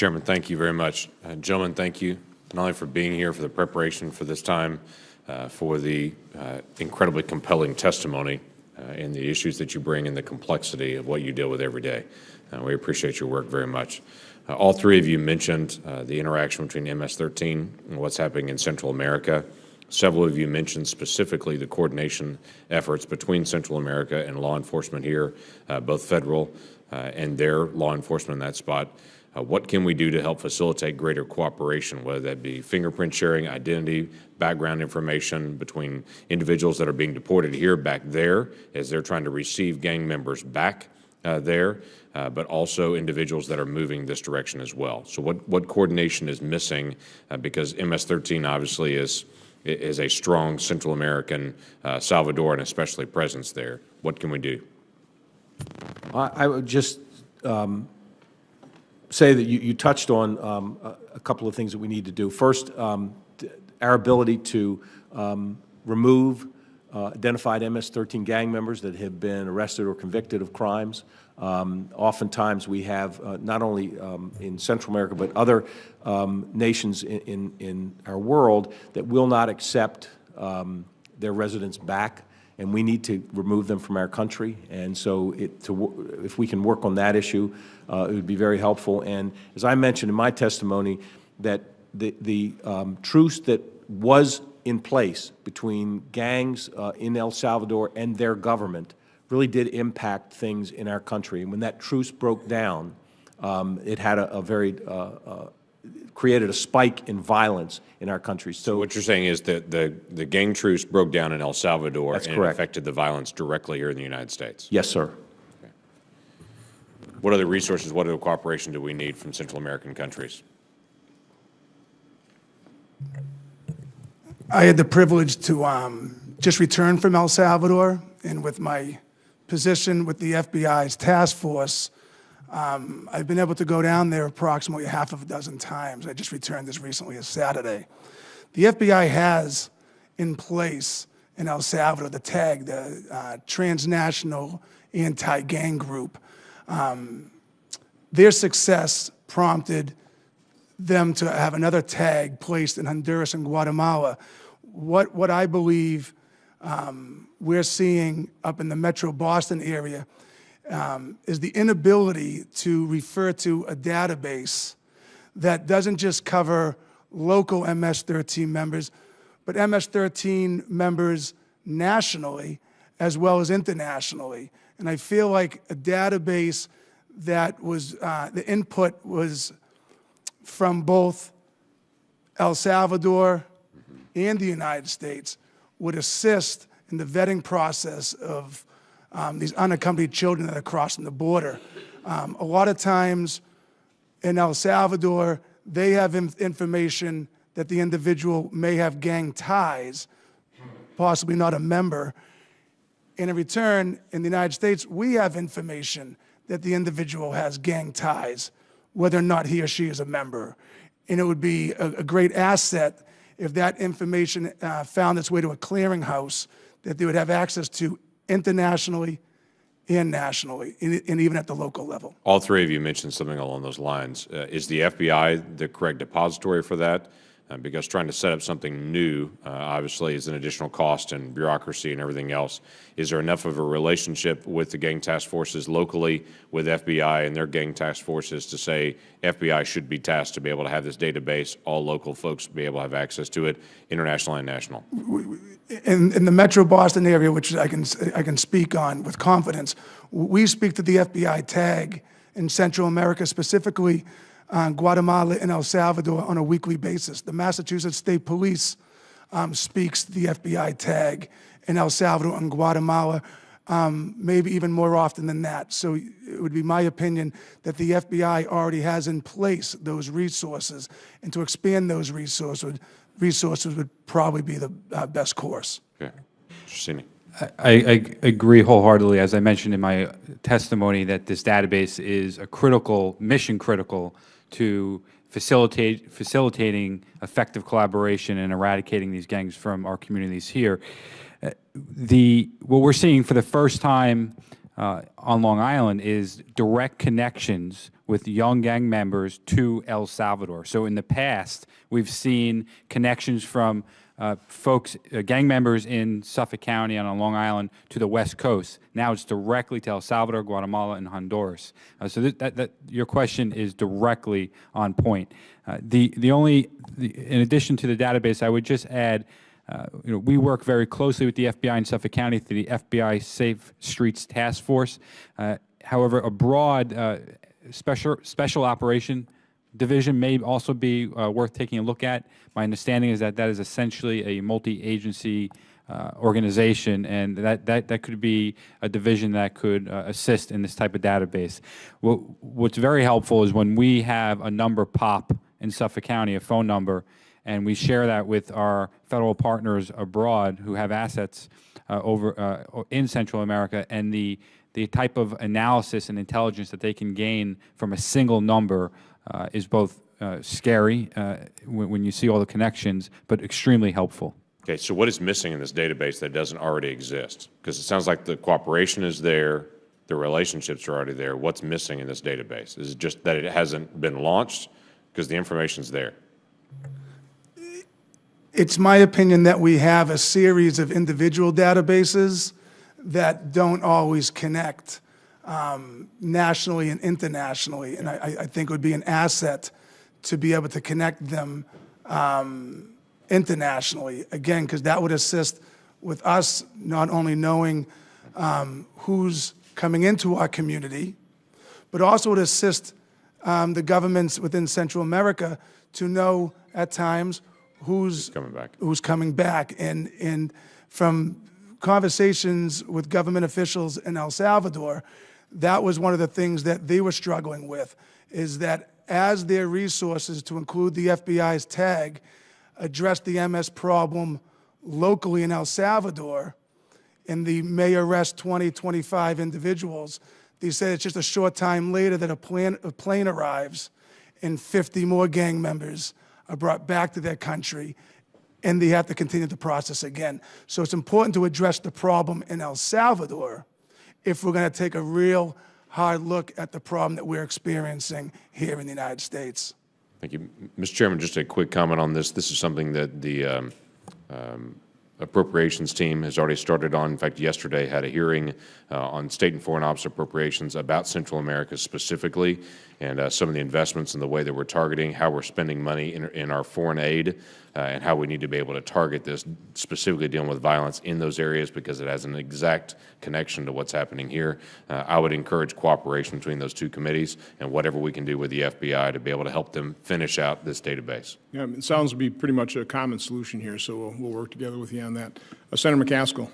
Chairman, thank you very much. Gentlemen, thank you not only for being here, for the preparation for this time, for the incredibly compelling testimony and the issues that you bring and the complexity of what you deal with every day. We appreciate your work very much. All three of you mentioned the interaction between MS-13 and what's happening in Central America. Several of you mentioned specifically the coordination efforts between Central America and law enforcement here, both federal and their law enforcement in that spot. What can we do to help facilitate greater cooperation, whether that be fingerprint sharing, identity, background information between individuals that are being deported here back there as they're trying to receive gang members back there, but also individuals that are moving this direction as well. So what coordination is missing? Because MS-13 obviously is a strong Central American, Salvador, and especially presence there. What can we do? I would just say that you touched on a couple of things that we need to do. First, our ability to remove identified MS-13 gang members that have been arrested or convicted of crimes. Oftentimes we have, not only in Central America, but other nations in our world that will not accept their residents back, and we need to remove them from our country. And so if we can work on that issue, it would be very helpful. And as I mentioned in my testimony, that the truce that was in place between gangs in El Salvador and their government really did impact things in our country. And when that truce broke down, it had created a spike in violence in our country. So what you're saying is that the gang truce broke down in El Salvador. That's and correct. It affected the violence directly here in the United States? Yes, sir. Okay. What other resources, what other cooperation do we need from Central American countries? I had the privilege to just return from El Salvador, and with my position with the FBI's task force, I've been able to go down there approximately half of a dozen times. I just returned as recently as Saturday. The FBI has in place in El Salvador the TAG, the Transnational Anti-Gang Group. Their success prompted them to have another tag placed in Honduras and Guatemala. What I believe we're seeing up in the Metro Boston area is the inability to refer to a database that doesn't just cover local MS-13 members, but MS-13 members nationally as well as internationally. And I feel like a database that was, the input was from both El Salvador and the United States would assist in the vetting process of these unaccompanied children that are crossing the border. A lot of times in El Salvador, they have information that the individual may have gang ties, possibly not a member. And in return, in the United States, we have information that the individual has gang ties, whether or not he or she is a member. And it would be a great asset if that information found its way to a clearinghouse that they would have access to internationally and nationally, and even at the local level. All three of you mentioned something along those lines. Is the FBI the correct depository for that? Because trying to set up something new, obviously, is an additional cost and bureaucracy and everything else. Is there enough of a relationship with the gang task forces locally with FBI and their gang task forces to say FBI should be tasked to be able to have this database, all local folks be able to have access to it, international and national? In the Metro Boston area, which I can speak on with confidence, we speak to the FBI tag in Central America, specifically Guatemala and El Salvador, on a weekly basis. The Massachusetts State Police speaks to the FBI tag in El Salvador and Guatemala, maybe even more often than that. So it would be my opinion that the FBI already has in place those resources, and to expand those resources would probably be the best course. Okay. Mr. I agree wholeheartedly, as I mentioned in my testimony, that this database is a mission critical to facilitating effective collaboration and eradicating these gangs from our communities here. What we're seeing for the first time on Long Island is direct connections with young gang members to El Salvador. So in the past, we've seen connections from gang members in Suffolk County and on Long Island to the West Coast. Now it's directly to El Salvador, Guatemala, and Honduras. So your question is directly on point. In addition to the database, I would just add, we work very closely with the FBI in Suffolk County through the FBI Safe Streets Task Force. However, a broad special operation division may also be worth taking a look at. My understanding is that is essentially a multi-agency organization, and that could be a division that could assist in this type of database. What's very helpful is when we have a number pop in Suffolk County, a phone number, and we share that with our federal partners abroad who have assets in Central America, and the type of analysis and intelligence that they can gain from a single number is both scary when you see all the connections, but extremely helpful. Okay, so what is missing in this database that doesn't already exist? Because it sounds like the cooperation is there, the relationships are already there. What's missing in this database? Is it just that it hasn't been launched? Because the information's there. It's my opinion that we have a series of individual databases that don't always connect nationally and internationally, and I think it would be an asset to be able to connect them internationally, again, because that would assist with us not only knowing who's coming into our community, but also would assist the governments within Central America to know at times who's coming back. And from conversations with government officials in El Salvador, that was one of the things that they were struggling with, is that as their resources, to include the FBI's tag, address the MS problem locally in El Salvador, and the may arrest 20, 25 individuals, they said it's just a short time later that a plane arrives and 50 more gang members are brought back to their country, and they have to continue the process again. So it's important to address the problem in El Salvador if we're going to take a real hard look at the problem that we're experiencing here in the United States. Thank you. Mr. Chairman, just a quick comment on this. This is something that the appropriations team has already started on. In fact, yesterday had a hearing on state and foreign ops appropriations about Central America specifically, and some of the investments and the way that we're targeting, how we're spending money in our foreign aid, and how we need to be able to target this, specifically dealing with violence in those areas, because it has an exact connection to what's happening here. I would encourage cooperation between those two committees and whatever we can do with the FBI to be able to help them finish out this database. Yeah, it sounds to be pretty much a common solution here, so we'll work together with you on that. Senator McCaskill.